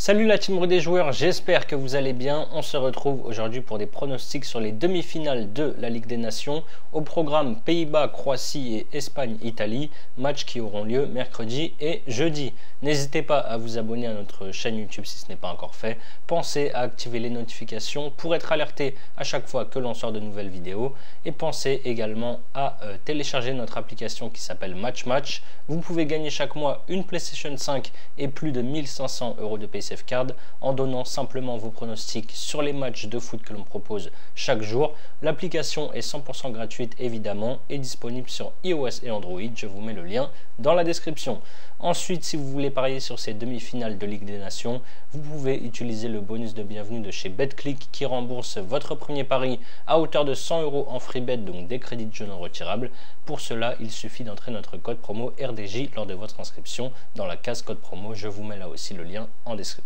Salut la team des joueurs, j'espère que vous allez bien. On se retrouve aujourd'hui pour des pronostics sur les demi-finales de la Ligue des Nations. Au programme Pays-Bas, Croatie et Espagne-Italie, matchs qui auront lieu mercredi et jeudi. N'hésitez pas à vous abonner à notre chaîne YouTube si ce n'est pas encore fait. Pensez à activer les notifications pour être alerté à chaque fois que l'on sort de nouvelles vidéos. Et pensez également à télécharger notre application qui s'appelle Match Match. Vous pouvez gagner chaque mois une PlayStation 5 et plus de 1500 € de PaySafe Card en donnant simplement vos pronostics sur les matchs de foot que l'on propose chaque jour. L'application est 100% gratuite évidemment et disponible sur iOS et Android. Je vous mets le lien dans la description. Ensuite, si vous voulez parier sur ces demi-finales de Ligue des Nations, vous pouvez utiliser le bonus de bienvenue de chez BetClick qui rembourse votre premier pari à hauteur de 100 € en free bet, donc des crédits de jeu non retirables. Pour cela, il suffit d'entrer notre code promo RDJ lors de votre inscription dans la case code promo. Je vous mets là aussi le lien en description.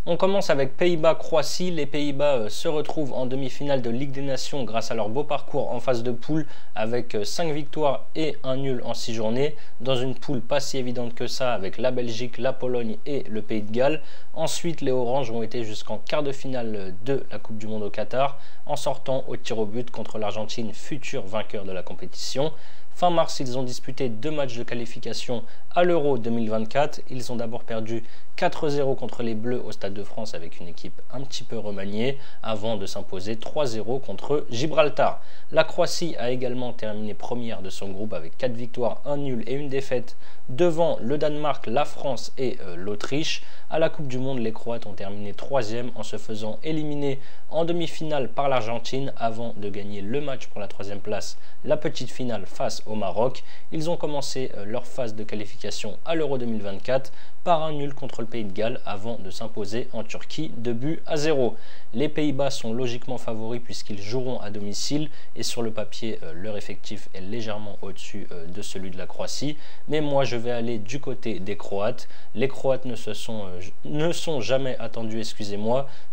On commence avec Pays-Bas-Croatie. Les Pays-Bas se retrouvent en demi-finale de Ligue des Nations grâce à leur beau parcours en phase de poule avec 5 victoires et un nul en 6 journées. Dans une poule pas si évidente que ça avec la Belgique, la Pologne et le Pays de Galles. Ensuite, les Oranges ont été jusqu'en quart de finale de la Coupe du Monde au Qatar en sortant au tir au but contre l'Argentine, futur vainqueur de la compétition. Fin mars, ils ont disputé 2 matchs de qualification à l'Euro 2024. Ils ont d'abord perdu 4-0 contre les Bleus au Stade de France avec une équipe un petit peu remaniée avant de s'imposer 3-0 contre Gibraltar. La Croatie a également terminé première de son groupe avec 4 victoires, 1 nul et une défaite devant le Danemark, la France et l'Autriche. À la Coupe du Monde, les Croates ont terminé 3e en se faisant éliminer en demi-finale par l'Argentine avant de gagner le match pour la 3e place, la petite finale face au Maroc. Ils ont commencé leur phase de qualification à l'Euro 2024 par un nul contre le Pays de Galles avant de s'imposer en Turquie 2-0. Les Pays-Bas sont logiquement favoris puisqu'ils joueront à domicile et sur le papier leur effectif est légèrement au-dessus de celui de la Croatie. Mais moi je vais aller du côté des Croates. Les Croates ne sont jamais attendus,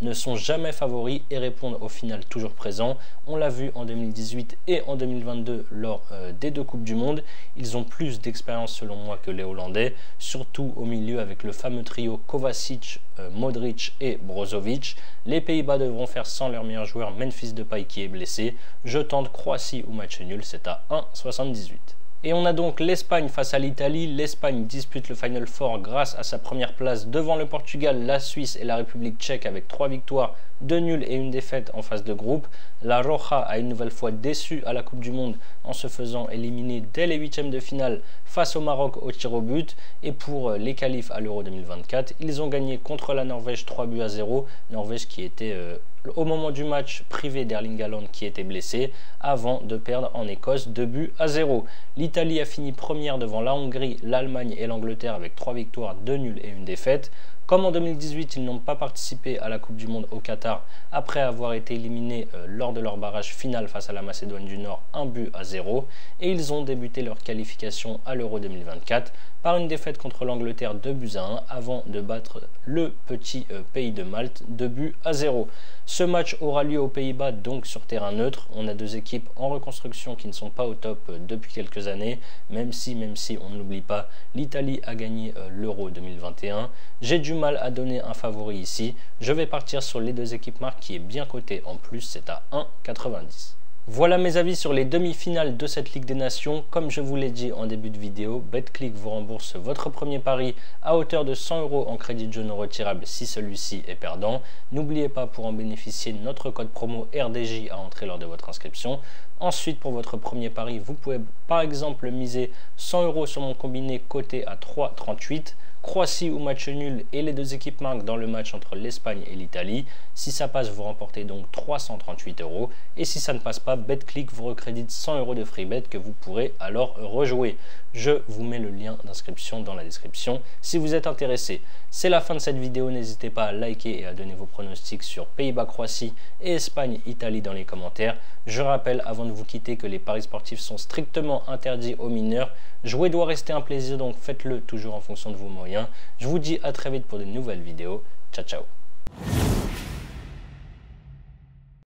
ne sont jamais favoris et répondent au final toujours présents. On l'a vu en 2018 et en 2022 lors des 2 Coupes du Monde. Ils ont plus d'expérience selon moi que les Hollandais, surtout au milieu avec le fameux trio Kovacic, Modric et Brozovic. Les Pays-Bas devront faire sans leur meilleur joueur Memphis Depay qui est blessé. Je tente Croatie ou match nul, c'est à 1,78. Et on a donc l'Espagne face à l'Italie. L'Espagne dispute le Final Four grâce à sa première place devant le Portugal, la Suisse et la République tchèque avec 3 victoires, 2 nuls et une défaite en phase de groupe. La Roja a une nouvelle fois déçu à la Coupe du Monde en se faisant éliminer dès les 8e de finale face au Maroc au tir au but. Et pour les qualifs à l'Euro 2024, ils ont gagné contre la Norvège 3-0. Norvège qui était au moment du match privé d'Erling Haaland qui était blessé avant de perdre en Écosse 2-0. L'Italie a fini première devant la Hongrie, l'Allemagne et l'Angleterre avec 3 victoires, 2 nuls et une défaite. Comme en 2018, ils n'ont pas participé à la Coupe du Monde au Qatar après avoir été éliminés lors de leur barrage final face à la Macédoine du Nord 1-0 et ils ont débuté leur qualification à l'Euro 2024 par une défaite contre l'Angleterre 2-1 avant de battre le petit pays de Malte 2-0. Ce match aura lieu aux Pays-Bas donc sur terrain neutre. On a 2 équipes en reconstruction qui ne sont pas au top depuis quelques années, même si on ne l'oublie pas, l'Italie a gagné l'Euro 2021. J'ai du mal à donner un favori ici. Je vais partir sur les 2 équipes marques qui est bien coté en plus, c'est à 1,90. Voilà mes avis sur les demi-finales de cette Ligue des Nations. Comme je vous l'ai dit en début de vidéo, BetClick vous rembourse votre premier pari à hauteur de 100 € en crédit de jeu non retirable si celui-ci est perdant. N'oubliez pas pour en bénéficier notre code promo RDJ à entrer lors de votre inscription. Ensuite, pour votre premier pari, vous pouvez par exemple miser 100 € sur mon combiné coté à 3,38. Croatie ou match nul et les 2 équipes marquent dans le match entre l'Espagne et l'Italie. Si ça passe, vous remportez donc 338 € et si ça ne passe pas, BetClick vous recrédite 100 € de free bet que vous pourrez alors rejouer. Je vous mets le lien d'inscription dans la description si vous êtes intéressé. C'est la fin de cette vidéo, n'hésitez pas à liker et à donner vos pronostics sur Pays-Bas-Croatie et Espagne-Italie dans les commentaires. Je rappelle avant de vous quitter que les paris sportifs sont strictement interdits aux mineurs. Jouer doit rester un plaisir, donc faites-le toujours en fonction de vos moyens. Je vous dis à très vite pour de nouvelles vidéos. Ciao ciao.